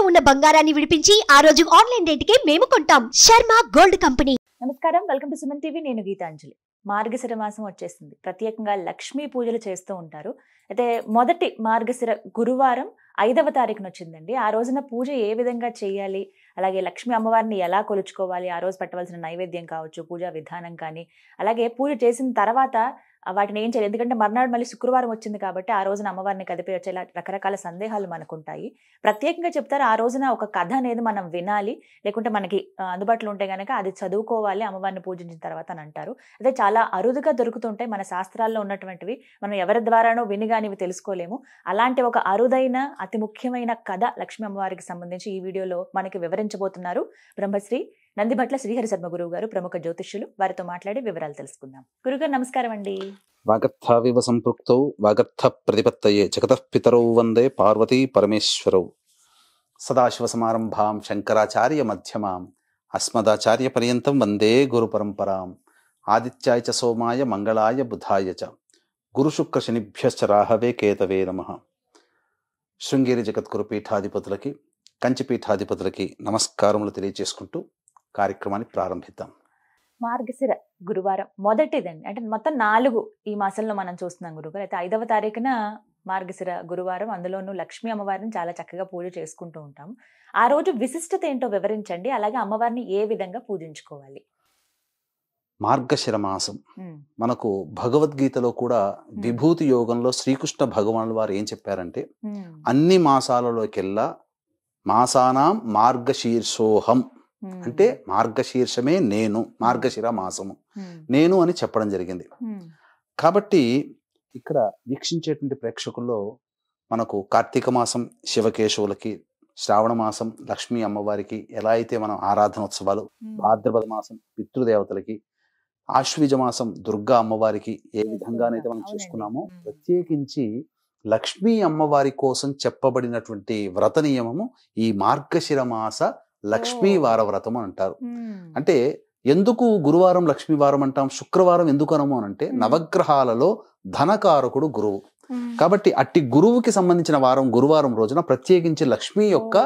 ఉన్న బంగారాన్ని విడిపించి ఆ రోజు ఆన్లైన్ రేటుకే మేము కొంటాం. Sharma gold company. నమస్కారం, వెల్కమ్ టు సుమన్ టీవీ. నేను గీతాంజలి. మార్గశిర మాసం వచ్చేసింది. ప్రత్యేకంగా లక్ష్మీ పూజలు చేస్తూ ఉంటారు. అయితే మొదటి మార్గశిర గురువారం 5వ తారీఖున వచ్చిందండి. ఆ రోజున పూజ ఏ విధంగా చేయాలి, అలాగే లక్ష్మీ అమ్మవారిని ఎలా కొలుచుకోవాలి, ఆ రోజు పెట్టవలసిన నైవేద్యం కావచ్చు, పూజా విధానం కానీ, అలాగే పూజ చేసిన తర్వాత వాటిని ఏం చేయాలి, ఎందుకంటే మర్నాడు మళ్ళీ శుక్రవారం వచ్చింది కాబట్టి ఆ రోజున అమ్మవారిని కదిపి వచ్చేలా రకరకాల సందేహాలు మనకుంటాయి. ప్రత్యేకంగా చెప్తారు ఆ రోజున ఒక కథ అనేది మనం వినాలి, లేకుంటే మనకి అందుబాటులో ఉంటే కనుక అది చదువుకోవాలి అమ్మవారిని పూజించిన తర్వాత అని అంటారు. అదే చాలా అరుదుగా దొరుకుతుంటాయి మన శాస్త్రాల్లో ఉన్నటువంటివి. మనం ఎవరి ద్వారానో విని కానీ ఇవి తెలుసుకోలేము. అలాంటి ఒక అరుదైన అతి ముఖ్యమైన కథ లక్ష్మీ అమ్మవారికి సంబంధించి ఈ వీడియోలో మనకి వివరించబోతున్నారు బ్రహ్మశ్రీ నందిభట్ల శ్రీహరి శర్మ గురువు గారు, ప్రముఖ జ్యోతిష్యులు. వారితో మాట్లాడి వివరాలు తెలుసుకుందాం. గురుగారు నమస్కారం అండి. వాగర్థావివ సంపృక్తౌ వాగర్థ ప్రతిపత్తయే జగతః పితరౌ వందే పార్వతీ పరమేశ్వరౌ. సదాశివసమారంభాం శంకరాచార్య మధ్యమాం అస్మదాచార్య పర్యంతం వందే గురు పరంపరాం. ఆదిత్యాయ చ సోమాయ మంగళాయ బుధాయ చ గురుశుక్ర శనిభ్యశ్చ రాహవే కేతవే నమః. శృంగేరి జగద్గురు పీఠాధిపతులకి, కంచి పీఠాధిపతులకి నమస్కారములు తెలియజేసుకుంటూ కార్యక్రమాన్ని ప్రారంభిద్దాం. మార్గశిర గురువారం మొదటిదండి, అంటే మొత్తం 4 ఈ మాసంలో మనం చూస్తున్నాం గురుగారు. అయితే 5వ తారీఖున మార్గశిర గురువారం, అందులోనూ లక్ష్మీ అమ్మవారిని చాలా చక్కగా పూజ చేసుకుంటూ ఉంటాం. ఆ రోజు విశిష్టత ఏంటో వివరించండి, అలాగే అమ్మవారిని ఏ విధంగా పూజించుకోవాలి. మార్గశిర మాసం మనకు భగవద్గీతలో కూడా విభూతి యోగంలో శ్రీకృష్ణ భగవానుల వారు ఏం చెప్పారంటే, అన్ని మాసాలలోకెల్లా మాసానాం మార్గశీర్షోహం అంటే మార్గశీర్షమే నేను, మార్గశిర మాసము నేను అని చెప్పడం జరిగింది. కాబట్టి ఇక్కడ వీక్షించేటువంటి ప్రేక్షకుల్లో మనకు కార్తీక మాసం శివకేశవులకి, శ్రావణ మాసం లక్ష్మీ అమ్మవారికి ఎలా అయితే మనం ఆరాధనోత్సవాలు, భాద్రపద మాసం పితృదేవతలకి, ఆశ్వీజ మాసం దుర్గా అమ్మవారికి ఏ విధంగానైతే మనం చేసుకున్నామో, ప్రత్యేకించి లక్ష్మీ అమ్మవారి కోసం చెప్పబడినటువంటి వ్రత నియమము ఈ మార్గశిర మాస లక్ష్మీ వార వ్రతం అంటారు. అంటే ఎందుకు గురువారం లక్ష్మీవారం అంటాం, శుక్రవారం ఎందుకు అనము అనంటే నవగ్రహాలలో ధనకారకుడు గురువు. కాబట్టి అట్టి గురువుకి సంబంధించిన వారం గురువారం రోజున ప్రత్యేకించి లక్ష్మీ యొక్క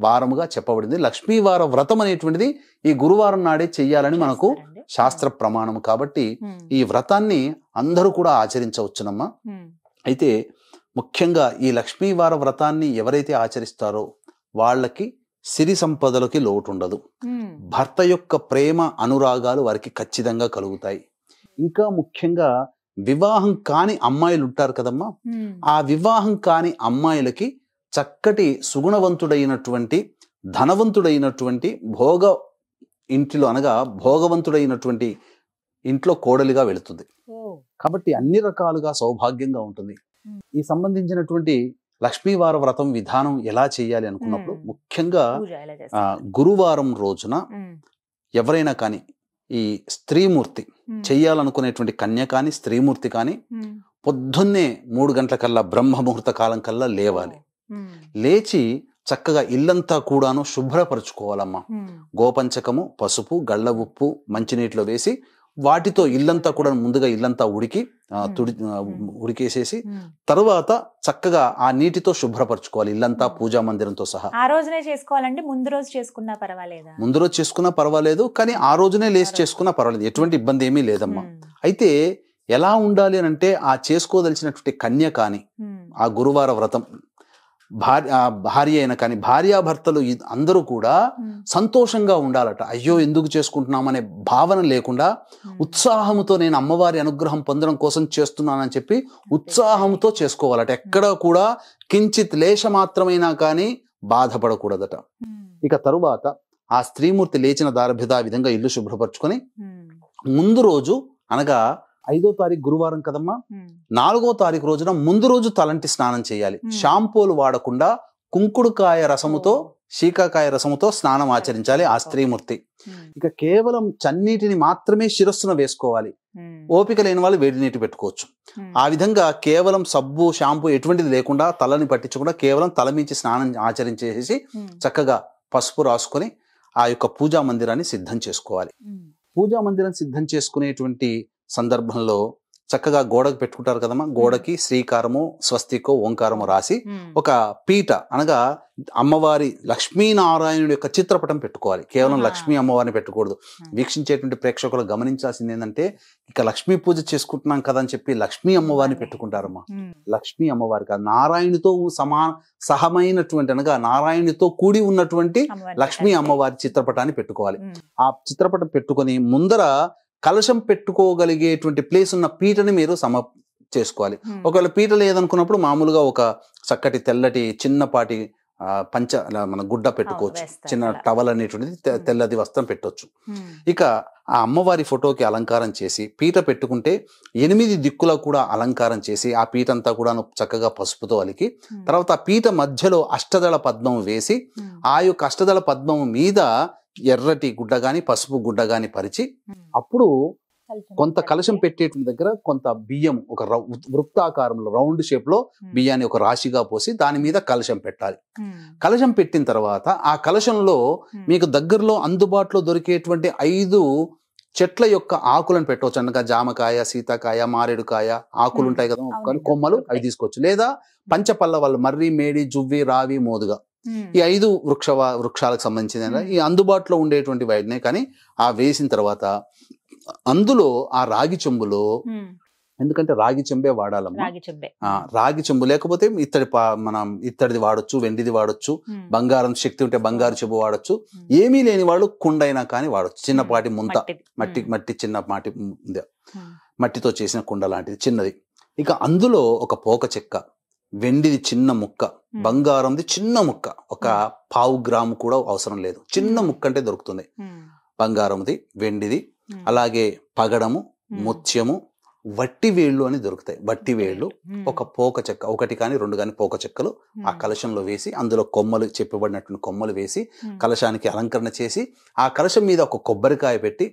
వారముగా చెప్పబడింది. లక్ష్మీవార వ్రతం అనేటువంటిది ఈ గురువారం నాడే చెయ్యాలని మనకు శాస్త్ర ప్రమాణము. కాబట్టి ఈ వ్రతాన్ని అందరూ కూడా ఆచరించవచ్చునమ్మా. అయితే ముఖ్యంగా ఈ లక్ష్మీవార వ్రతాన్ని ఎవరైతే ఆచరిస్తారో వాళ్ళకి సిరి సంపదలకి లోటు ఉండదు. భర్త యొక్క ప్రేమ అనురాగాలు వారికి ఖచ్చితంగా కలుగుతాయి. ఇంకా ముఖ్యంగా వివాహం కాని అమ్మాయిలు ఉంటారు కదమ్మా, ఆ వివాహం కాని అమ్మాయిలకి చక్కటి సుగుణవంతుడైనటువంటి, ధనవంతుడైనటువంటి, భోగ ఇంటిలో అనగా భోగవంతుడైనటువంటి ఇంట్లో కోడలిగా వెళుతుంది. కాబట్టి అన్ని రకాలుగా సౌభాగ్యంగా ఉంటుంది. ఈ సంబంధించినటువంటి లక్ష్మీవార వ్రతం విధానం ఎలా చేయాలి అనుకున్నప్పుడు ముఖ్యంగా గురువారం రోజున ఎవరైనా కానీ ఈ స్త్రీమూర్తి చెయ్యాలనుకునేటువంటి కన్య కానీ స్త్రీమూర్తి కానీ పొద్దున్నే 3 గంటల బ్రహ్మ ముహూర్త కాలం కల్లా లేవాలి. లేచి చక్కగా ఇల్లంతా కూడాను శుభ్రపరచుకోవాలమ్మా. గోపంచకము, పసుపు, గళ్ళ ఉప్పు మంచినీటిలో వేసి వాటితో ఇల్లంతా కూడా ముందుగా ఇల్లంతా ఉడికేసేసి తర్వాత చక్కగా ఆ నీటితో శుభ్రపరచుకోవాలి ఇల్లంతా, పూజా మందిరంతో సహా. ఆ రోజునే చేసుకోవాలండి, ముందు రోజు చేసుకున్నా పర్వాలేదా? ముందు రోజు చేసుకున్నా పర్వాలేదు, కానీ ఆ రోజునే లేచి చేసుకున్నా పర్వాలేదు, ఎటువంటి ఇబ్బంది ఏమీ లేదమ్మా. అయితే ఎలా ఉండాలి అని అంటే, ఆ చేసుకోదలిచినటువంటి కన్య కానీ ఆ గురువార వ్రతం భార్య అయినా కానీ భార్యాభర్తలు అందరూ కూడా సంతోషంగా ఉండాలట. అయ్యో ఎందుకు చేసుకుంటున్నామనే భావన లేకుండా ఉత్సాహంతో నేను అమ్మవారి అనుగ్రహం పొందడం కోసం చేస్తున్నానని చెప్పి ఉత్సాహంతో చేసుకోవాలట. ఎక్కడా కూడా కించిత్ లేశ మాత్రమైనా కానీ బాధపడకూడదట. ఇక తరువాత ఆ స్త్రీమూర్తి లేచిన దారభ్యత విధంగా ఇల్లు శుభ్రపరచుకొని ముందు రోజు అనగా 5వ తారీఖు గురువారం కదమ్మా, 4వ తారీఖు రోజున ముందు రోజు తలంటి స్నానం చేయాలి. షాంపూలు వాడకుండా కుంకుడుకాయ రసముతో, శీకాకాయ రసముతో స్నానం ఆచరించాలి ఆ స్త్రీమూర్తి. ఇక కేవలం చన్నీటిని మాత్రమే శిరస్సున వేసుకోవాలి. ఓపిక లేని వాళ్ళు వేడి నీటి పెట్టుకోవచ్చు. ఆ విధంగా కేవలం సబ్బు, షాంపూ ఎటువంటిది లేకుండా, తలని పట్టించకుండా కేవలం తలమించి స్నానం ఆచరించేసి చక్కగా పసుపు రాసుకొని ఆ యొక్క పూజా మందిరాన్ని సిద్ధం చేసుకోవాలి. పూజా మందిరం సిద్ధం చేసుకునేటువంటి సందర్భంలో చక్కగా గోడకు పెట్టుకుంటారు కదమ్మా, గోడకి శ్రీకారము స్వస్తికో ఓంకారము రాసి ఒక పీట అనగా అమ్మవారి లక్ష్మీనారాయణుడి యొక్క చిత్రపటం పెట్టుకోవాలి. కేవలం లక్ష్మీ అమ్మవారిని పెట్టకూడదు. వీక్షించేటువంటి ప్రేక్షకులు గమనించాల్సింది ఏంటంటే, ఇక లక్ష్మీ పూజ చేసుకుంటున్నాం కదా అని చెప్పి లక్ష్మీ అమ్మవారిని పెట్టుకుంటారమ్మా. లక్ష్మీ అమ్మవారి కాదు, నారాయణుతో సహమైనటువంటి అనగా నారాయణుతో కూడి ఉన్నటువంటి లక్ష్మీ అమ్మవారి చిత్రపటాన్ని పెట్టుకోవాలి. ఆ చిత్రపటం పెట్టుకొని ముందర కలశం పెట్టుకోగలిగేటువంటి ప్లేస్ ఉన్న పీటని మీరు చేసుకోవాలి. ఒకవేళ పీట లేదనుకున్నప్పుడు మామూలుగా ఒక చక్కటి తెల్లటి చిన్నపాటి పంచ మన గుడ్డ పెట్టుకోవచ్చు, చిన్న టవల్ అనేటువంటిది తెల్లది వస్త్రం పెట్టవచ్చు. ఇక ఆ అమ్మవారి ఫోటోకి అలంకారం చేసి పీట పెట్టుకుంటే 8 దిక్కులా కూడా అలంకారం చేసి ఆ పీట అంతా కూడా చక్కగా పసుపుతో అలికి, తర్వాత ఆ పీట మధ్యలో అష్టదళ పద్మం వేసి ఆ యొక్క అష్టదళ పద్మం మీద ఎర్రటి గుడ్డ గాని పసుపు గుడ్డ గాని పరిచి, అప్పుడు కొంత కలశం పెట్టేటువంటి దగ్గర కొంత బియ్యం ఒక వృత్తాకారంలో రౌండ్ షేప్ లో బియ్యాన్ని ఒక రాశిగా పోసి దాని మీద కలశం పెట్టాలి. కలశం పెట్టిన తర్వాత ఆ కలశంలో మీకు దగ్గరలో అందుబాటులో దొరికేటువంటి 5 చెట్ల యొక్క ఆకులను పెట్టవచ్చు. అనగా జామకాయ, సీతాకాయ, మారేడుకాయ ఆకులు ఉంటాయి కదా, కొమ్మలు అవి తీసుకోవచ్చు. లేదా పంచపల్లవాళ్ళు మర్రి, మేడి, జువ్వి, రావి, మోదుగా ఈ 5 వృక్షాలకు సంబంధించిన ఈ అందుబాటులో ఉండేటువంటి వాటినే కానీ ఆ వేసిన తర్వాత అందులో ఆ రాగి చెంబులో, ఎందుకంటే రాగి చెంబే వాడాలమ్మా, రాగి చెంబు లేకపోతే మనం ఇత్తడిది వాడొచ్చు, వెండిది వాడొచ్చు, బంగారం శక్తి ఉంటే బంగారు చెంబు వాడొచ్చు, ఏమీ లేని వాళ్ళు కుండైనా కానీ వాడొచ్చు. చిన్నపాటి ముంత మట్టి చిన్నపాటి మట్టితో చేసిన కుండ లాంటిది చిన్నది. ఇక అందులో ఒక పోక చెక్క, వెండిది చిన్న ముక్క, బంగారంది చిన్న ముక్క, ఒక 1/4 గ్రాము కూడా అవసరం లేదు, చిన్న ముక్క అంటే దొరుకుతుంది. బంగారంది, వెండిది, అలాగే పగడము, ముత్యము, వట్టి వేళ్ళు అని దొరుకుతాయి. వట్టి వేళ్ళు ఒక పోక చెక్క, 1 కానీ 2 కానీ పోక చెక్కలు ఆ కలశంలో వేసి అందులో కొమ్మలు చెప్పబడినటువంటి కొమ్మలు వేసి కలశానికి అలంకరణ చేసి ఆ కలశం మీద ఒక కొబ్బరికాయ పెట్టి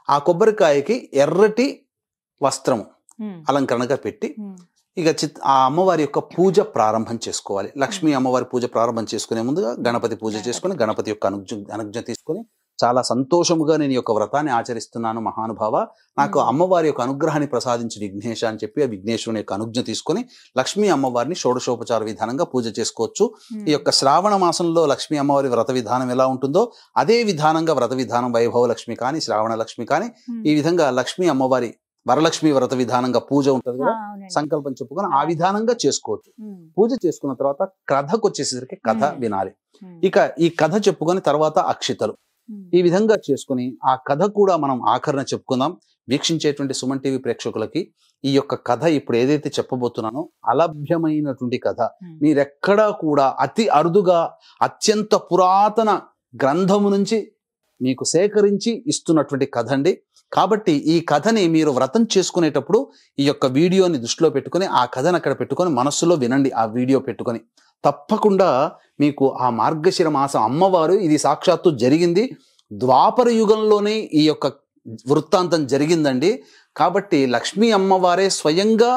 ఆ కొబ్బరికాయకి ఎర్రటి వస్త్రము అలంకరణగా పెట్టి ఇక ఆ అమ్మవారి యొక్క పూజ ప్రారంభం చేసుకోవాలి. లక్ష్మీ అమ్మవారి పూజ ప్రారంభం చేసుకునే ముందుగా గణపతి పూజ చేసుకుని గణపతి యొక్క అనుజ్ఞ తీసుకొని చాలా సంతోషముగా నేను ఈ యొక్క వ్రతాన్ని ఆచరిస్తున్నాను మహానుభావ, నాకు అమ్మవారి యొక్క అనుగ్రహాన్ని ప్రసాదించి విఘ్నేశ అని చెప్పి ఆ విఘ్నేశ్వరుని యొక్క అనుజ్ఞ తీసుకొని లక్ష్మీ అమ్మవారిని షోడశోపచార విధానంగా పూజ చేసుకోవచ్చు. ఈ యొక్క శ్రావణ మాసంలో లక్ష్మీ అమ్మవారి వ్రత విధానం ఎలా ఉంటుందో అదే విధానంగా వ్రత విధానం వైభవ లక్ష్మి కానీ శ్రావణ లక్ష్మి కానీ ఈ విధంగా లక్ష్మీ అమ్మవారి వరలక్ష్మి వ్రత విధానంగా పూజ ఉంటుంది కదా, సంకల్పం చెప్పుకొని ఆ విధానంగా చేసుకోవచ్చు. పూజ చేసుకున్న తర్వాత కథకు వచ్చేసరికి కథ వినాలి. ఇక ఈ కథ చెప్పుకొని తర్వాత అక్షితలు, ఈ విధంగా చేసుకుని ఆ కథ కూడా మనం ఆఖరణ చెప్పుకుందాం. వీక్షించేటువంటి సుమన్ టీవీ ప్రేక్షకులకి ఈ యొక్క కథ ఇప్పుడు ఏదైతే చెప్పబోతున్నానో అలభ్యమైనటువంటి కథ, మీరెక్కడా కూడా అతి అరుదుగా అత్యంత పురాతన గ్రంథము నుంచి మీకు సేకరించి ఇస్తున్నటువంటి కథ అండి. కాబట్టి ఈ కథని మీరు వ్రతం చేసుకునేటప్పుడు ఈ యొక్క వీడియోని దృష్టిలో పెట్టుకొని ఆ కథను అక్కడ పెట్టుకొని మనస్సులో వినండి. ఆ వీడియో పెట్టుకొని తప్పకుండా మీకు ఆ మార్గశిర మాసం అమ్మవారు, ఇది సాక్షాత్తు జరిగింది ద్వాపర యుగంలోనే ఈ యొక్క వృత్తాంతం జరిగిందండి. కాబట్టి లక్ష్మీ అమ్మవారే స్వయంగా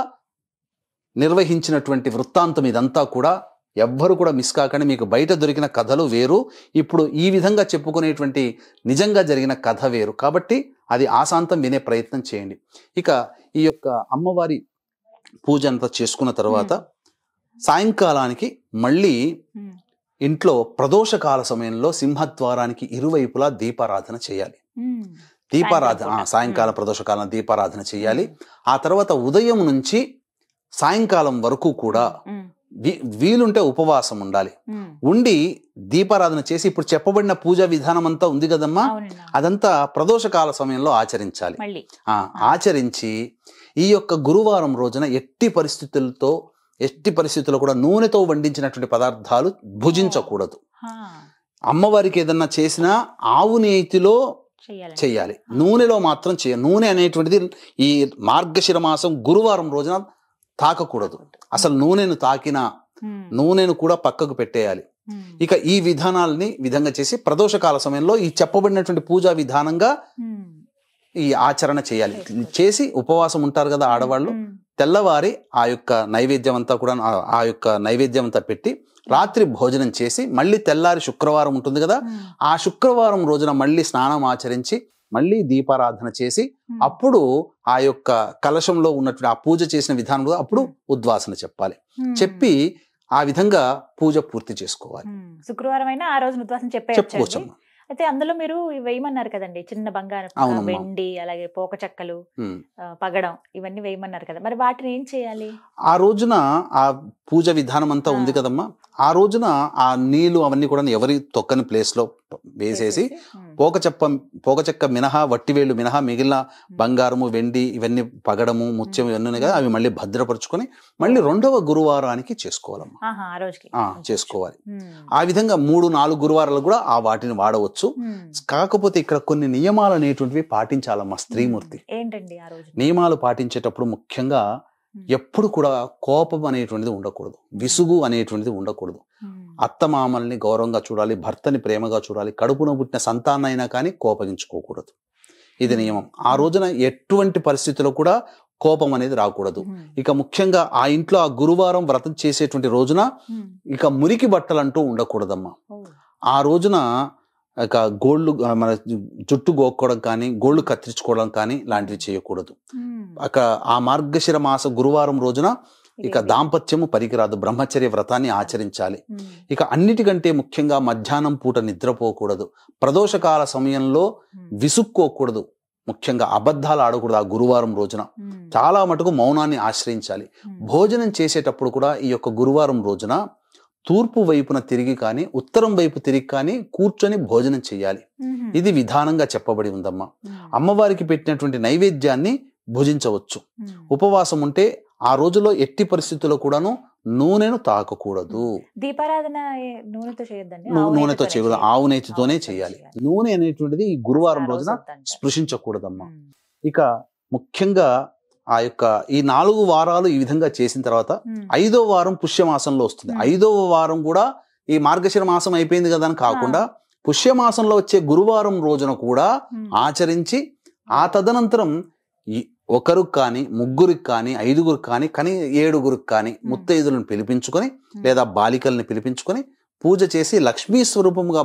నిర్వహించినటువంటి వృత్తాంతం ఇదంతా కూడా. ఎవ్వరు కూడా మిస్ కాకండి. మీకు బయట దొరికిన కథలు వేరు, ఇప్పుడు ఈ విధంగా చెప్పుకునేటువంటి నిజంగా జరిగిన కథ వేరు. కాబట్టి అది ఆశాంతం వినే ప్రయత్నం చేయండి. ఇక ఈ యొక్క అమ్మవారి పూజ అంతా చేసుకున్న తర్వాత సాయంకాలానికి మళ్ళీ ఇంట్లో ప్రదోషకాల సమయంలో సింహద్వారానికి ఇరువైపులా దీపారాధన చేయాలి. దీపారాధన సాయంకాలం ప్రదోషకాలం దీపారాధన చేయాలి. ఆ తర్వాత ఉదయం నుంచి సాయంకాలం వరకు కూడా వీలుంటే ఉపవాసం ఉండాలి. ఉండి దీపారాధన చేసి ఇప్పుడు చెప్పబడిన పూజా విధానం అంతా ఉంది కదమ్మా, అదంతా ప్రదోషకాల సమయంలో ఆచరించాలి. ఆచరించి ఈ యొక్క గురువారం రోజున ఎట్టి పరిస్థితుల్లో కూడా నూనెతో వండించినటువంటి పదార్థాలు భుజించకూడదు. అమ్మవారికి ఏదన్నా చేసినా ఆవు నేతిలో చేయాలి, నూనెలో మాత్రం చేయాలి. నూనె అనేటువంటిది ఈ మార్గశిర మాసం గురువారం రోజున తాకకూడదు. అసలు నూనెను తాకినా నూనెను కూడా పక్కకు పెట్టేయాలి. ఇక ఈ విధంగా చేసి ప్రదోషకాల సమయంలో ఈ చెప్పబడినటువంటి పూజా విధానంగా ఈ ఆచరణ చేయాలి. చేసి ఉపవాసం ఉంటారు కదా ఆడవాళ్ళు, తెల్లవారి ఆ యొక్క నైవేద్యం అంతా పెట్టి రాత్రి భోజనం చేసి మళ్ళీ తెల్లారి శుక్రవారం ఉంటుంది కదా, ఆ శుక్రవారం రోజున మళ్ళీ స్నానం ఆచరించి మళ్ళీ దీపారాధన చేసి అప్పుడు ఆ యొక్క కలశంలో ఉన్నటువంటి ఆ పూజ చేసిన విధానంలో అప్పుడు ఉద్వాసన చెప్పాలి. చెప్పి ఆ విధంగా పూజ పూర్తి చేసుకోవాలి. శుక్రవారం అయినా ఆ రోజు ఉద్వాసన చెప్పుకోవచ్చమ్మా. అయితే అందులో మీరు వేయమన్నారు కదండి, చిన్న బంగారం, వెండి, అలాగే పోక చెక్కలు, పగడం, ఇవన్నీ వేయమన్నారు కదా, మరి వాటిని ఏం చేయాలి? ఆ రోజున ఆ పూజ విధానం అంతా ఉంది కదమ్మా, ఆ రోజున ఆ నీళ్లు అవన్నీ కూడా ఎవరి తొక్కని ప్లేస్ లో వేసేసి పోక చెక్క మినహా, వట్టివేళ్లు మినహా మిగిలిన బంగారము, వెండి, ఇవన్నీ పగడము, ముత్యం ఇవన్నీ ఉన్నాయి కదా, అవి మళ్ళీ భద్రపరుచుకొని మళ్ళీ 2వ గురువారానికి చేసుకోవాలమ్మా. చేసుకోవాలి. ఆ విధంగా 3-4 గురువారాలు కూడా ఆ వాటిని వాడవచ్చు. కాకపోతే ఇక్కడ కొన్ని నియమాలు అనేటువంటివి పాటించాలమ్మా స్త్రీమూర్తి. ఏంటండి ఆ రోజు నియమాలు పాటించేటప్పుడు ముఖ్యంగా ఎప్పుడు కూడా కోపం అనేటువంటిది ఉండకూడదు, విసుగు అనేటువంటిది ఉండకూడదు. అత్తమామల్ని గౌరవంగా చూడాలి, భర్తని ప్రేమగా చూడాలి, కడుపున పుట్టిన సంతానం అయినా కానీ కోపగించుకోకూడదు. ఇది నియమం. ఆ రోజున ఎటువంటి పరిస్థితుల్లో కూడా కోపం అనేది రాకూడదు. ఇక ముఖ్యంగా ఆ ఇంట్లో ఆ గురువారం వ్రతం చేసేటువంటి రోజున ఇక మురికి బట్టలు అంటూ ఉండకూడదమ్మా. ఆ రోజున ఇక గోళ్ళు, మన జుట్టు గోక్కోవడం కానీ, గోళ్ళు కత్తిరించుకోవడం కానీ లాంటివి చేయకూడదు. ఆ మార్గశిర మాస గురువారం రోజున ఇక దాంపత్యము పనికిరాదు, బ్రహ్మచర్య వ్రతాన్ని ఆచరించాలి. ఇక అన్నిటికంటే ముఖ్యంగా మధ్యాహ్నం పూట నిద్రపోకూడదు, ప్రదోషకాల సమయంలో విసుక్కోకూడదు, ముఖ్యంగా అబద్ధాలు ఆడకూడదు. ఆ గురువారం రోజున చాలా మటుకు మౌనాన్ని ఆశ్రయించాలి. భోజనం చేసేటప్పుడు కూడా ఈ యొక్క గురువారం రోజున తూర్పు వైపున తిరిగి కానీ, ఉత్తరం వైపు తిరిగి కానీ కూర్చొని భోజనం చేయాలి. ఇది విధానంగా చెప్పబడి ఉందమ్మా. అమ్మవారికి పెట్టినటువంటి నైవేద్యాన్ని భుజించవచ్చు. ఉపవాసం ఉంటే ఆ రోజులో ఎట్టి పరిస్థితుల్లో కూడాను నూనెను తాకకూడదు. దీపారాధన నూనెతో చేయొద్దండి, నూనెతో చేయకూడదు, ఆవు నెయ్యితోనే చేయాలి. నూనె అనేటువంటిది ఈ గురువారం రోజున స్పృశించకూడదమ్మా. ఇక ముఖ్యంగా ఆ యొక్క ఈ 4 వారాలు ఈ విధంగా చేసిన తర్వాత 5వ వారం పుష్యమాసంలో వస్తుంది. 5వ వారం కూడా ఈ మార్గశిర మాసం అయిపోయింది కదా అని కాకుండా పుష్యమాసంలో వచ్చే గురువారం రోజున కూడా ఆచరించి, ఆ తదనంతరం ఒకరికి కానీ, ముగ్గురికి కానీ, 5గురికి కానీ, 7గురికి కానీ ముత్తైదులను పిలిపించుకొని లేదా బాలికల్ని పిలిపించుకొని పూజ చేసి లక్ష్మీ స్వరూపముగా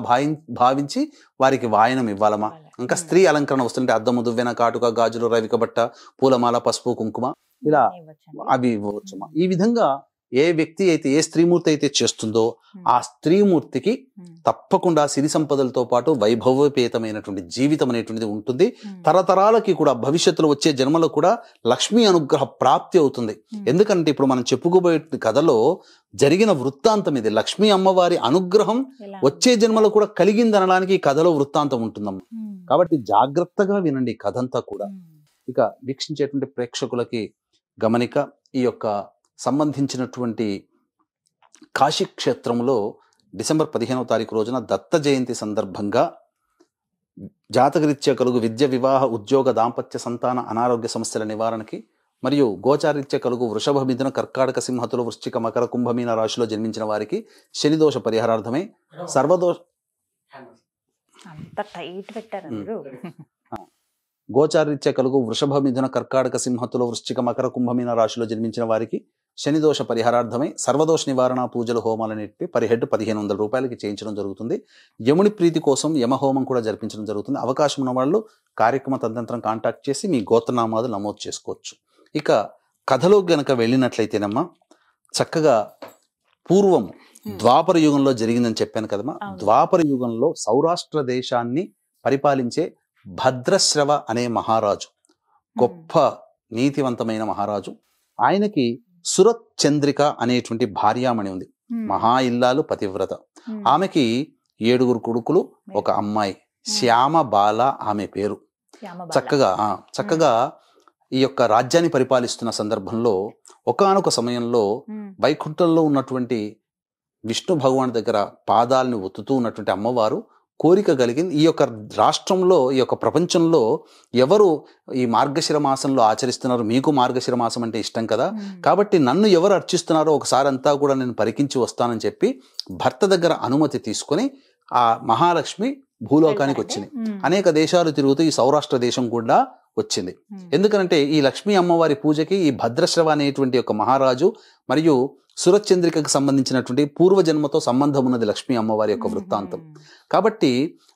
భావించి వారికి వాయనం ఇవ్వాలమ్మా. ఇంకా స్త్రీ అలంకరణ వస్తుంటే అద్దము, దువ్వెన, కాటుక, గాజులు, రవిక బట్ట, పూలమాల, పసుపు, కుంకుమ ఇలా అవి ఇవ్వవచ్చుమా. ఈ విధంగా ఏ వ్యక్తి అయితే, ఏ స్త్రీమూర్తి అయితే చేస్తుందో ఆ స్త్రీమూర్తికి తప్పకుండా సిరి సంపదలతో పాటు వైభవపేతమైనటువంటి జీవితం అనేటువంటిది ఉంటుంది. తరతరాలకి కూడా భవిష్యత్తులో వచ్చే జన్మలో కూడా లక్ష్మీ అనుగ్రహ ప్రాప్తి అవుతుంది. ఎందుకంటే ఇప్పుడు మనం చెప్పుకోబోయే కథలో జరిగిన వృత్తాంతం ఇది. లక్ష్మీ అమ్మవారి అనుగ్రహం వచ్చే జన్మలో కూడా కలిగిందనడానికి ఈ కథలో వృత్తాంతం ఉంటుందమ్మా. కాబట్టి జాగ్రత్తగా వినండి ఈ కథంతా కూడా. ఇక వీక్షించేటువంటి ప్రేక్షకులకి గమనిక, ఈ యొక్క సంబంధించినటువంటి కాశీ క్షేత్రంలో డిసెంబర్ 15వ తారీఖు రోజున దత్త జయంతి సందర్భంగా జాతకరీత్యా కలుగు విద్య, వివాహ, ఉద్యోగ, దాంపత్య, సంతాన, అనారోగ్య సమస్యల నివారణకి మరియు గోచారీత్యా కలుగు వృషభ, మిథున, కర్కాటక, సింహతులు, వృశ్చిక, మకర, కుంభమీన రాశిలో జన్మించిన వారికి శనిదోష పరిహారార్థమై సర్వదోష గోచారీత్యా కలుగు వృషభ, మిథున, కర్కాటక, సింహతులు, వృశ్చిక, మకర, కుంభమీన రాశిలో జన్మించిన వారికి శనిదోష పరిహారార్థమై సర్వదోష నివారణ పూజలు, హోమాలన్నిటి పర్ హెడ్ 1500 రూపాయలకి చేయించడం జరుగుతుంది. యముని ప్రీతి కోసం యమహోమం కూడా జరిపించడం జరుగుతుంది. అవకాశం ఉన్న వాళ్ళు కార్యక్రమ తదనంతరం కాంటాక్ట్ చేసి మీ గోత్రనామాలు నమోదు చేసుకోవచ్చు. ఇక కథలో గనక వెళ్ళినట్లయితేనమ్మా, చక్కగా పూర్వం ద్వాపర యుగంలో జరిగిందని చెప్పాను కదమ్మా. ద్వాపర యుగంలో సౌరాష్ట్ర దేశాన్ని పరిపాలించే భద్రశ్రవ అనే మహారాజు, గొప్ప నీతివంతమైన మహారాజు. ఆయనకి సురత్ చంద్రిక అనేటువంటి భార్యామణి ఉంది. మహా ఇల్లాలు, పతివ్రత. ఆమెకి 7గురు కొడుకులు, ఒక అమ్మాయి, శ్యామ బాల ఆమె పేరు. చక్కగా ఈ యొక్క రాజ్యాన్ని పరిపాలిస్తున్న సందర్భంలో ఒకానొక సమయంలో వైకుంఠంలో ఉన్నటువంటి విష్ణు భగవాన్ దగ్గర పాదాలను ఒత్తుతూ ఉన్నటువంటి అమ్మవారు కోరిక కలిగింది. ఈ యొక్క రాష్ట్రంలో, ఈ యొక్క ప్రపంచంలో ఎవరు ఈ మార్గశిర మాసంలో ఆచరిస్తున్నారు, మీకు మార్గశిర మాసం అంటే ఇష్టం కదా, కాబట్టి నన్ను ఎవరు అర్చిస్తున్నారో ఒకసారి అంతా కూడా నేను పరికించి వస్తానని చెప్పి భర్త దగ్గర అనుమతి తీసుకొని ఆ మహాలక్ష్మి భూలోకానికి వచ్చింది. అనేక దేశాలు తిరుగుతూ ఈ సౌరాష్ట్ర దేశం కూడా వచ్చింది. ఎందుకంటే ఈ లక్ష్మీ అమ్మవారి పూజకి ఈ భద్రశ్రవ అనేటువంటి ఒక మహారాజు మరియు సురచంద్రికకు సంబంధించినటువంటి పూర్వజన్మతో సంబంధం ఉన్నది లక్ష్మీ అమ్మవారి యొక్క వృత్తాంతం. కాబట్టి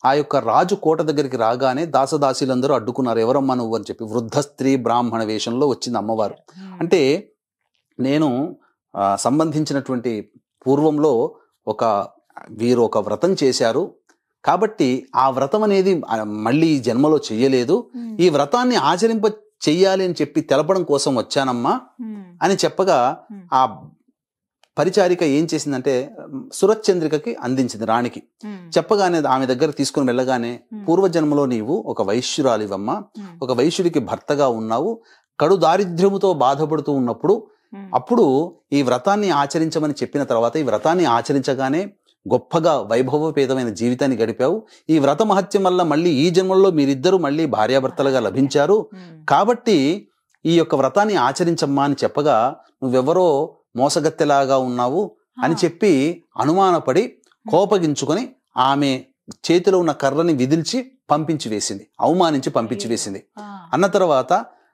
ఆ యొక్క రాజు కోట దగ్గరికి రాగానే దాసదాసీలందరూ అడ్డుకున్నారు, ఎవరమ్మా నువ్వు అని చెప్పి. వృద్ధ స్త్రీ బ్రాహ్మణ వేషంలో వచ్చింది అమ్మవారు. అంటే నేను సంబంధించినటువంటి పూర్వంలో వీరు ఒక వ్రతం చేశారు, కాబట్టి ఆ వ్రతం అనేది మళ్ళీ ఈ జన్మలో చెయ్యలేదు, ఈ వ్రతాన్ని ఆచరింప చెయ్యాలి అని చెప్పి తెలపడం కోసం వచ్చానమ్మా అని చెప్పగా ఆ పరిచారిక ఏం చేసిందంటే సురచంద్రికకి అందించింది, రాణికి. చెప్పగానే ఆమె దగ్గర తీసుకుని వెళ్ళగానే, పూర్వజన్మలో నీవు ఒక వైశ్యురాలివమ్మా, ఒక వైశ్యుడికి భర్తగా ఉన్నావు, కడు దారిద్ర్యముతో బాధపడుతూ ఉన్నప్పుడు అప్పుడు ఈ వ్రతాన్ని ఆచరించమని చెప్పిన తర్వాత ఈ వ్రతాన్ని ఆచరించగానే గొప్పగా వైభవపేతమైన జీవితాన్ని గడిపావు. ఈ వ్రత మహత్యం వల్ల మళ్ళీ ఈ జన్మల్లో మీరిద్దరూ మళ్ళీ భార్యాభర్తలుగా లభించారు, కాబట్టి ఈ యొక్క వ్రతాన్ని ఆచరించమ్మా అని చెప్పగా నువ్వెవరో మోసగత్తెలాగా ఉన్నావు అని చెప్పి అనుమానపడి కోపగించుకొని ఆమె చేతిలో ఉన్న కర్రని విదిల్చి పంపించి వేసింది, అవమానించి పంపించి వేసింది. అన్న తర్వాత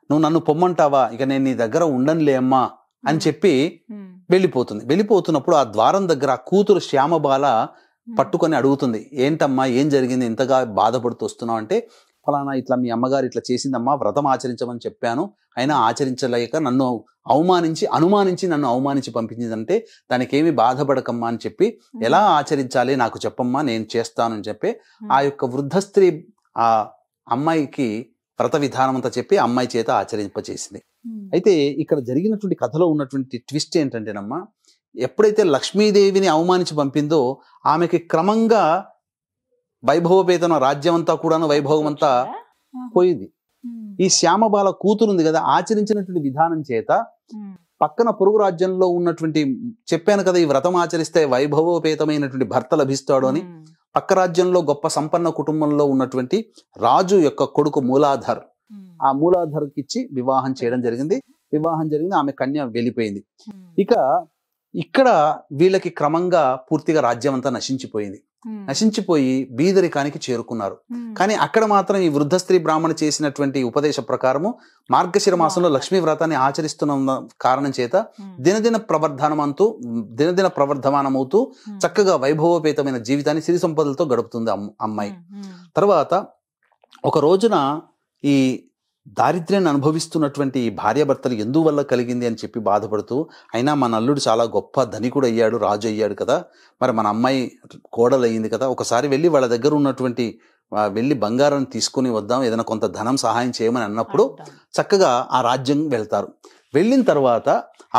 నువ్వు నన్ను పొమ్మంటావా, ఇక నేను నీ దగ్గర ఉండనులే అమ్మా అని చెప్పి వెళ్ళిపోతుంది. వెళ్ళిపోతున్నప్పుడు ఆ ద్వారం దగ్గర ఆ కూతురు శ్యామబాల పట్టుకొని అడుగుతుంది, ఏంటమ్మా ఏం జరిగింది, ఇంతగా బాధపడుతూ వస్తున్నావు అంటే, ఫలానా ఇట్లా మీ అమ్మగారు ఇట్లా చేసిందమ్మా, వ్రతం ఆచరించమని చెప్పాను, అయినా ఆచరించలేక నన్ను అనుమానించి నన్ను అవమానించి పంపించిందంటే దానికి ఏమి బాధపడకమ్మా అని చెప్పి, ఎలా ఆచరించాలి నాకు చెప్పమ్మా నేను చేస్తాను అని చెప్పి ఆ యొక్క వృద్ధ స్త్రీ ఆ అమ్మాయికి వ్రత విధానం అంతా చెప్పి అమ్మాయి చేత ఆచరింపచేసింది. అయితే ఇక్కడ జరిగినటువంటి కథలో ఉన్నటువంటి ట్విస్ట్ ఏంటంటేనమ్మా, ఎప్పుడైతే లక్ష్మీదేవిని అవమానించి పంపిందో ఆమెకి క్రమంగా వైభవపేతన రాజ్యం అంతా కూడాను వైభవం అంతా పోయింది. ఈ శ్యామబాల కూతురు ఉంది కదా, ఆచరించినటువంటి విధానం చేత పక్కన పొరుగు రాజ్యంలో ఉన్నటువంటి, చెప్పాను కదా ఈ వ్రతం ఆచరిస్తే వైభవపేతమైనటువంటి భర్త లభిస్తాడు అని, పక్క రాజ్యంలో గొప్ప సంపన్న కుటుంబంలో ఉన్నటువంటి రాజు యొక్క కొడుకు మూలాధర్, ఆ మూలాధర్కి ఇచ్చి వివాహం చేయడం జరిగింది. ఆమె కన్య వెళ్ళిపోయింది. ఇక్కడ వీళ్ళకి క్రమంగా పూర్తిగా రాజ్యం అంతా నశించిపోయి బీదరికానికి చేరుకున్నారు. కానీ అక్కడ మాత్రం ఈ వృద్ధ స్త్రీ బ్రాహ్మణ చేసినటువంటి ఉపదేశ ప్రకారము మార్గశిర మాసంలో లక్ష్మీ వ్రతాన్ని ఆచరిస్తున్న కారణం చేత దినదిన ప్రవర్ధమానమవుతూ చక్కగా వైభవపేతమైన జీవితాన్ని సిరి సంపదలతో గడుపుతుంది అమ్మాయి. తర్వాత ఒక రోజున ఈ దారిద్ర్యాన్ని అనుభవిస్తున్నటువంటి ఈ భార్యాభర్తలు ఎందువల్ల కలిగింది అని చెప్పి బాధపడుతూ, అయినా మన అల్లుడు చాలా గొప్ప ధనికుడు అయ్యాడు, రాజు అయ్యాడు కదా, మరి మన అమ్మాయి కోడలు అయ్యింది కదా, ఒకసారి వెళ్ళి వాళ్ళ దగ్గర ఉన్నటువంటి వెళ్ళి బంగారాన్ని తీసుకుని వద్దాం, ఏదైనా కొంత ధనం సహాయం చేయమని అన్నప్పుడు చక్కగా ఆ రాజ్యం వెళ్తారు. వెళ్ళిన తర్వాత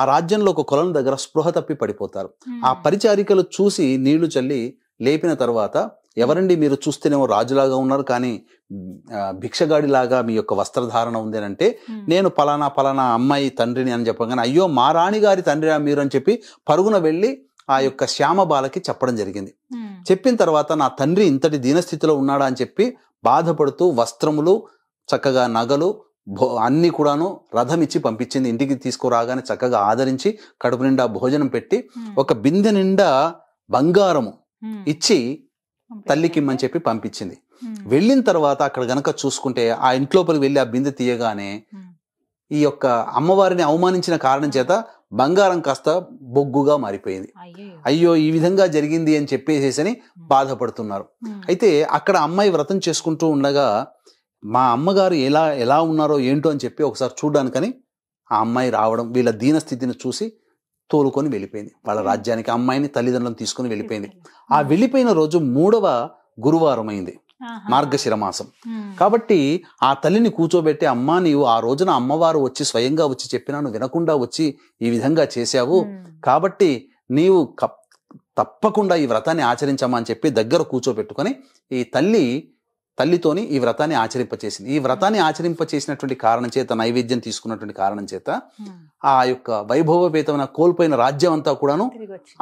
ఆ రాజ్యంలో ఒక కొలను దగ్గర స్పృహ తప్పి పడిపోతారు. ఆ పరిచారికలు చూసి నీళ్లు చల్లి లేపిన తర్వాత, ఎవరండి మీరు, చూస్తేనేమో రాజులాగా ఉన్నారు కానీ భిక్షగాడిలాగా మీ యొక్క వస్త్రధారణ ఉంది అని అంటే, నేను పలానా అమ్మాయి తండ్రిని అని చెప్పగానే, అయ్యో మా రాణిగారి తండ్రి మీరు అని చెప్పి పరుగున వెళ్ళి ఆ యొక్క శ్యామబాలకి చెప్పడం జరిగింది. చెప్పిన తర్వాత నా తండ్రి ఇంతటి దీనస్థితిలో ఉన్నాడా అని చెప్పి బాధపడుతూ వస్త్రములు, చక్కగా నగలు అన్ని కూడాను రథం ఇచ్చి పంపించింది. ఇంటికి తీసుకురాగానే చక్కగా ఆదరించి కడుపు నిండా భోజనం పెట్టి ఒక బిందె నిండా బంగారము ఇచ్చి తల్లికిమ్మని చెప్పి పంపించింది. వెళ్ళిన తర్వాత అక్కడ గనక చూసుకుంటే ఆ ఇంట్లోపలికి వెళ్ళి ఆ బిందె తీయగానే ఈ యొక్క అమ్మవారిని అవమానించిన కారణం చేత బంగారం కాస్త బొగ్గుగా మారిపోయింది. అయ్యో ఈ విధంగా జరిగింది అని చెప్పేసేసని బాధపడుతున్నారు. అయితే అక్కడ అమ్మాయి వ్రతం చేసుకుంటూ ఉండగా మా అమ్మగారు ఎలా ఉన్నారో ఏంటో అని చెప్పి ఒకసారి చూడడానికని ఆ అమ్మాయి రావడం, వీళ్ళ దీనస్థితిని చూసి తోలుకొని వెళ్ళిపోయింది వాళ్ళ రాజ్యానికి. అమ్మాయిని తల్లిదండ్రులను తీసుకుని వెళ్ళిపోయింది. ఆ వెళ్ళిపోయిన రోజు 3వ గురువారం అయింది, మార్గశిర మాసం. కాబట్టి ఆ తల్లిని కూర్చోబెట్టి, అమ్మా నీవు ఆ రోజున అమ్మవారు వచ్చి స్వయంగా వచ్చి చెప్పినా నువ్వు వినకుండా వచ్చి ఈ విధంగా చేశావు, కాబట్టి నీవు తప్పకుండా ఈ వ్రతాన్ని ఆచరించమ్మా అని చెప్పి దగ్గర కూర్చోబెట్టుకొని ఈ తల్లితోని ఈ వ్రతాన్ని ఆచరింపచేసింది. ఈ వ్రతాన్ని ఆచరింపచేసినటువంటి కారణం చేత, నైవేద్యం తీసుకున్నటువంటి కారణం చేత ఆ యొక్క వైభవపేతమైన కోల్పోయిన రాజ్యం అంతా కూడాను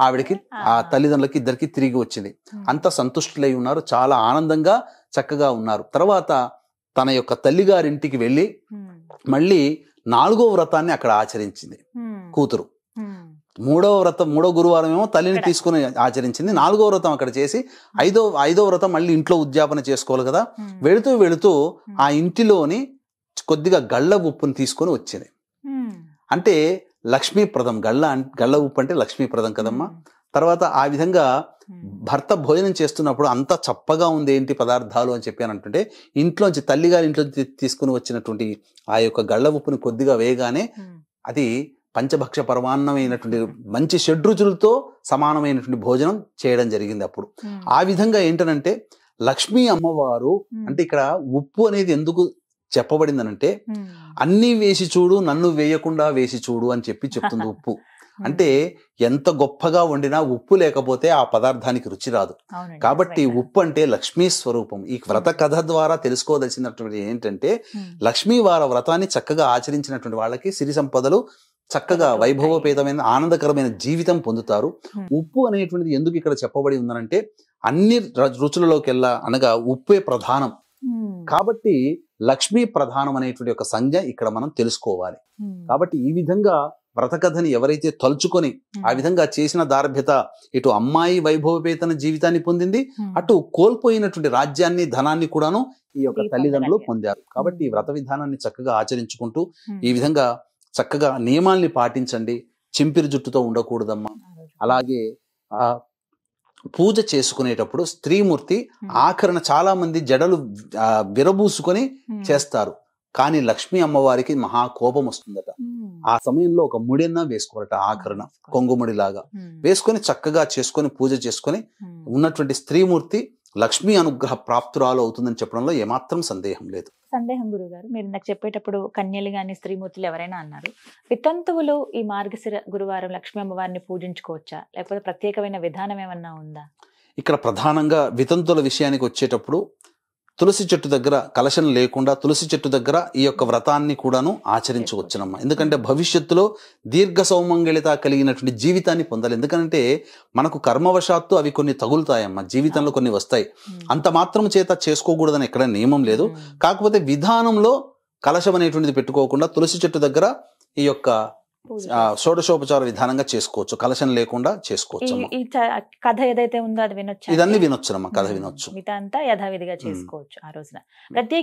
ఆవిడకి, ఆ తల్లిదండ్రులకి ఇద్దరికి తిరిగి వచ్చింది. అంత సంతుష్టులై ఉన్నారు, చాలా ఆనందంగా చక్కగా ఉన్నారు. తర్వాత తన యొక్క తల్లిగారింటికి వెళ్ళి మళ్ళీ 4వ వ్రతాన్ని అక్కడ ఆచరించింది కూతురు. 3వ గురువారం ఏమో తల్లిని తీసుకుని ఆచరించింది. 4వ వ్రతం అక్కడ చేసి 5వ వ్రతం మళ్ళీ ఇంట్లో ఉద్యాపన చేసుకోవాలి కదా. వెళుతూ ఆ ఇంటిలోని కొద్దిగా గళ్ళ ఉప్పుని తీసుకొని వచ్చింది. అంటే లక్ష్మీప్రదం. గళ్ళ ఉప్పు అంటే లక్ష్మీప్రదం కదమ్మా. తర్వాత ఆ విధంగా భర్త భోజనం చేస్తున్నప్పుడు అంత చప్పగా ఉంది ఏంటి పదార్థాలు అని చెప్పి అని అంటుంటే, ఇంట్లోంచి తల్లిగారి ఇంట్లోంచి తీసుకుని వచ్చినటువంటి ఆ యొక్క గళ్ళ ఉప్పుని కొద్దిగా వేయగానే అది పంచభక్ష పరమాన్నమైనటువంటి మంచి షడ్రుచులతో సమానమైనటువంటి భోజనం చేయడం జరిగింది అప్పుడు. ఆ విధంగా ఏంటనంటే లక్ష్మీ అమ్మవారు అంటే ఇక్కడ ఉప్పు అనేది ఎందుకు చెప్పబడిందనంటే, అన్నీ వేసి చూడు నన్ను వేయకుండా వేసి చూడు అని చెప్పి చెప్తుంది ఉప్పు. అంటే ఎంత గొప్పగా వండినా ఉప్పు లేకపోతే ఆ పదార్థానికి రుచి రాదు. కాబట్టి ఉప్పు అంటే లక్ష్మీ స్వరూపం. ఈ వ్రత కథ ద్వారా తెలుసుకోదలసినటువంటి ఏంటంటే, లక్ష్మీ వారి వ్రతాన్ని చక్కగా ఆచరించినటువంటి వాళ్ళకి సిరి సంపదలు, చక్కగా వైభవపేతమైన ఆనందకరమైన జీవితం పొందుతారు. ఉప్పు అనేటువంటిది ఎందుకు ఇక్కడ చెప్పబడి ఉందనంటే, అన్ని రుచులలోకెల్లా అనగా ఉప్పే ప్రధానం. కాబట్టి లక్ష్మీ ప్రధానం అనేటువంటి ఒక సంజ్ఞ ఇక్కడ మనం తెలుసుకోవాలి. కాబట్టి ఈ విధంగా వ్రతకథని ఎవరైతే తలుచుకొని ఆ విధంగా చేసిన దార్భ్యత ఇటు అమ్మాయి వైభవపేతన జీవితాన్ని పొందింది, అటు కోల్పోయినటువంటి రాజ్యాన్ని ధనాన్ని కూడాను ఈ యొక్క తల్లిదండ్రులు పొందారు. కాబట్టి ఈ వ్రత విధానాన్ని చక్కగా ఆచరించుకుంటూ ఈ విధంగా చక్కగా నియమాల్ని పాటించండి. చింపిరి జుట్టుతో ఉండకూడదమ్మా. అలాగే పూజ చేసుకునేటప్పుడు స్త్రీమూర్తి ఆఖరణ చాలా మంది జడలు విరబూసుకొని చేస్తారు. కానీ లక్ష్మీ అమ్మవారికి మహా కోపం వస్తుందట. ఆ సమయంలో ఒక ముడిన్నా వేసుకోవాలట, ఆఖరణ కొంగుముడిలాగా వేసుకొని చక్కగా చేసుకొని పూజ చేసుకొని ఉన్నటువంటి స్త్రీమూర్తి లక్ష్మీ అనుగ్రహ ప్రాప్తురాలు అవుతుందని చెప్పడంలో ఏమాత్రం సందేహం లేదు. సందేహం గురుగారు, మీరు నాకు చెప్పేటప్పుడు కన్యలు గాని స్త్రీమూర్తులు ఎవరైనా అన్నారు. వితంతువులు ఈ మార్గశిర గురువారం లక్ష్మీ అమ్మవారిని పూజించుకోవచ్చా, లేకపోతే ప్రత్యేకమైన విధానం ఏమన్నా ఉందా? ఇక్కడ ప్రధానంగా వితంతుల విషయానికి వచ్చేటప్పుడు తులసి చెట్టు దగ్గర కలశం లేకుండా తులసి చెట్టు దగ్గర ఈ యొక్క వ్రతాన్ని కూడాను ఆచరించవచ్చునమ్మా. ఎందుకంటే భవిష్యత్తులో దీర్ఘ సౌమంగళిత కలిగినటువంటి జీవితాన్ని పొందాలి. ఎందుకంటే మనకు కర్మవశాత్తు అవి కొన్ని తగులుతాయమ్మా, జీవితంలో కొన్ని వస్తాయి. అంత మాత్రం చేత చేసుకోకూడదని ఎక్కడ నియమం లేదు. కాకపోతే విధానంలో కలశం అనేటువంటిది పెట్టుకోకుండా తులసి చెట్టు దగ్గర ఈ యొక్క షోడశోపచార విధానంగా చేసుకోవచ్చు, కలశం లేకుండా చేసుకోవచ్చు. ఈ కథ ఏదైతే ఉందో అది వినొచ్చు, ఇదన్నీ వినొచ్చునమ్మా, కథ వినొచ్చు. మిగతా అంతా యథావిధిగా చేసుకోవచ్చు ఆ రోజున.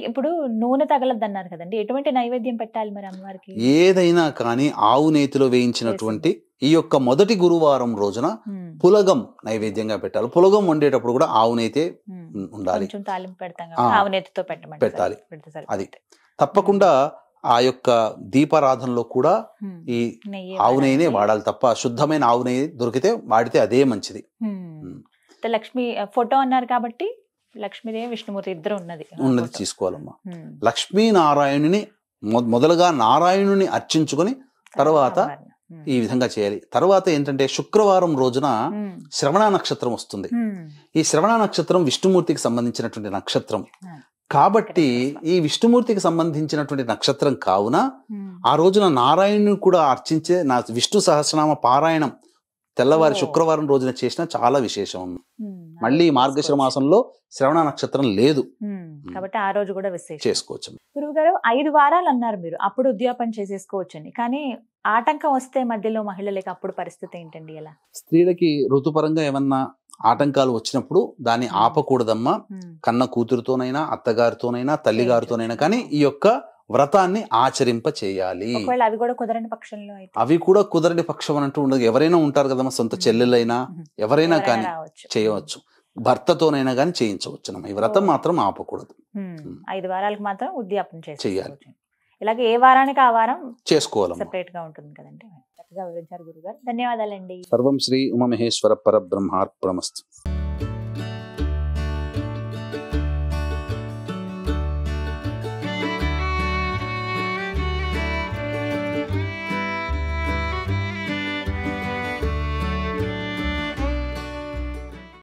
ఇప్పుడు నూనె తగలద్దు అన్నారు కదండి, ఎటువంటి నైవేద్యం పెట్టాలి మరి అమ్మవారికి? ఏదైనా కానీ ఆవు నేతిలో వేయించినటువంటి ఈ యొక్క మొదటి గురువారం రోజున పులగం నైవేద్యంగా పెట్టాలి. పులగం వండేటప్పుడు కూడా ఆవు నేతే ఉండాలి. తాలింపు పెడతాం, ఆవు నేతితో పెట్టాలి. అది తప్పకుండా ఆ యొక్క దీపారాధనలో కూడా ఈ ఆవు నెయ్యినే వాడాలి తప్ప శుద్ధమైన ఆవు నెయ్యి దొరికితే వాడితే అదే మంచిది. లక్ష్మి ఫోటో అన్నారు కాబట్టి లక్ష్మీదేవి విష్ణుమూర్తి ఇద్దరు ఉన్నది తీసుకోవాలమ్మా. లక్ష్మీనారాయణుని మొదలుగా నారాయణుని అర్చించుకొని తర్వాత ఈ విధంగా చేయాలి. తర్వాత ఏంటంటే శుక్రవారం రోజున శ్రవణ నక్షత్రం వస్తుంది. ఈ శ్రవణ నక్షత్రం విష్ణుమూర్తికి సంబంధించినటువంటి నక్షత్రం కాబట్టి ఈ విష్ణుమూర్తికి సంబంధించినటువంటి నక్షత్రం కావున ఆ రోజున నారాయణుని కూడా అర్చించే విష్ణు సహస్రనామ పారాయణం తెల్లవారి శుక్రవారం రోజున చేసిన చాలా విశేషం ఉంది. మళ్ళీ మార్గశిర మాసంలో శ్రవణ నక్షత్రం లేదు కాబట్టి ఆ రోజు కూడా చేసుకోవచ్చు. గురువు గారు 5 వారాలు అన్నారు మీరు, అప్పుడు ఉద్యాపన చేసేసుకోవచ్చని. కానీ ఆటంకం వస్తే మధ్యలో మహిళలకి అప్పుడు పరిస్థితి ఏంటండి? ఎలా స్త్రీలకి ఋతుపరంగా ఏమన్నా ఆటంకాలు వచ్చినప్పుడు దాన్ని ఆపకూడదమ్మా. కన్న కూతురుతోనైనా అత్తగారితోనైనా తల్లిగారితోనైనా కానీ ఈ యొక్క వ్రతాన్ని ఆచరింప చేయాలి. అవి కూడా కుదరని పక్షంలో అవి కూడా కుదరని పక్షం అంటూ ఉండదు. ఎవరైనా ఉంటారు కదమ్మా, సొంత చెల్లెలైనా ఎవరైనా కానీ చేయవచ్చు, భర్తతోనైనా కానీ చేయించవచ్చు. ఈ వ్రతం మాత్రం ఆపకూడదు. 5 వారాలకు మాత్రం ఉద్యాపన చేయాలి. ఇలాగే ఏ వారానికి ఆ వారం చేసుకోవాలి, సెపరేట్ గా ఉంటుంది కదండి. చక్కగా వివరించారు గురుగారు, ధన్యవాదాలండి. సర్వం శ్రీ ఉమామహేశ్వర పరబ్రహ్మార్పణమస్తు.